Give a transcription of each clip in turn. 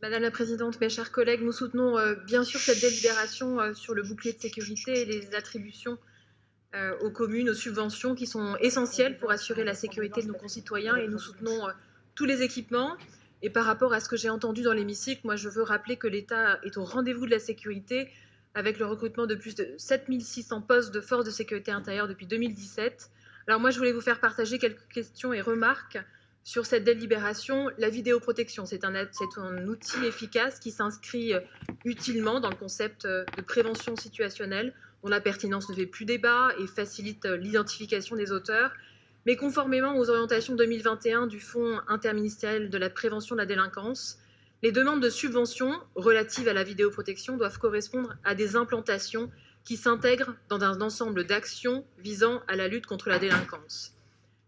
Madame la présidente, mes chers collègues, nous soutenons bien sûr cette délibération sur le bouclier de sécurité et les attributions aux communes, aux subventions qui sont essentielles pour assurer la sécurité de nos concitoyens, et nous soutenons tous les équipements. Et par rapport à ce que j'ai entendu dans l'hémicycle, moi je veux rappeler que l'État est au rendez-vous de la sécurité avec le recrutement de plus de 7600 postes de forces de sécurité intérieure depuis 2017. Alors moi je voulais vous faire partager quelques questions et remarques sur cette délibération. La vidéoprotection, c'est un outil efficace qui s'inscrit utilement dans le concept de prévention situationnelle, dont la pertinence ne fait plus débat et facilite l'identification des auteurs. Mais conformément aux orientations 2021 du Fonds interministériel de la prévention de la délinquance, les demandes de subventions relatives à la vidéoprotection doivent correspondre à des implantations qui s'intègrent dans un ensemble d'actions visant à la lutte contre la délinquance.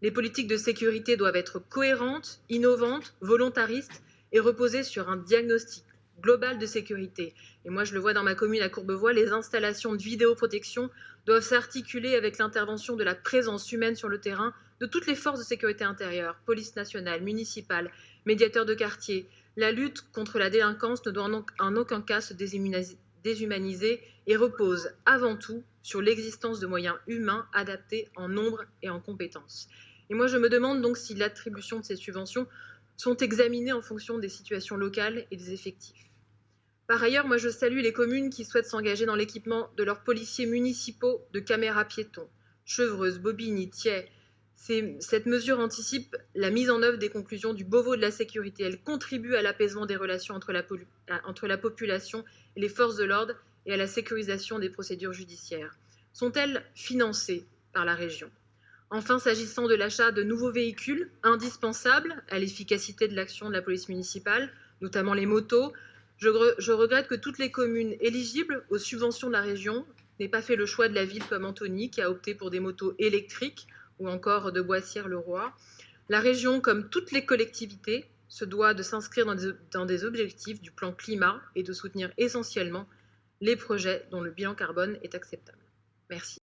Les politiques de sécurité doivent être cohérentes, innovantes, volontaristes et reposer sur un diagnostic global de sécurité. Et moi, je le vois dans ma commune à Courbevoie, les installations de vidéoprotection doivent s'articuler avec l'intervention de la présence humaine sur le terrain de toutes les forces de sécurité intérieure, police nationale, municipale, médiateurs de quartier. La lutte contre la délinquance ne doit en aucun cas se déshumaniser et repose avant tout sur l'existence de moyens humains adaptés en nombre et en compétences. Et moi, je me demande donc si l'attribution de ces subventions sont examinées en fonction des situations locales et des effectifs. Par ailleurs, moi, je salue les communes qui souhaitent s'engager dans l'équipement de leurs policiers municipaux de caméras piétons. Chevreuse, Bobigny, Thiais. Cette mesure anticipe la mise en œuvre des conclusions du Beauvau de la sécurité. Elle contribue à l'apaisement des relations entre la population et les forces de l'ordre et à la sécurisation des procédures judiciaires. Sont-elles financées par la région ? Enfin, s'agissant de l'achat de nouveaux véhicules indispensables à l'efficacité de l'action de la police municipale, notamment les motos, je regrette que toutes les communes éligibles aux subventions de la région n'aient pas fait le choix de la ville comme Antony, qui a opté pour des motos électriques, ou encore de Boissière-le-Roi. La région, comme toutes les collectivités, se doit de s'inscrire dans des objectifs du plan climat et de soutenir essentiellement les projets dont le bilan carbone est acceptable. Merci.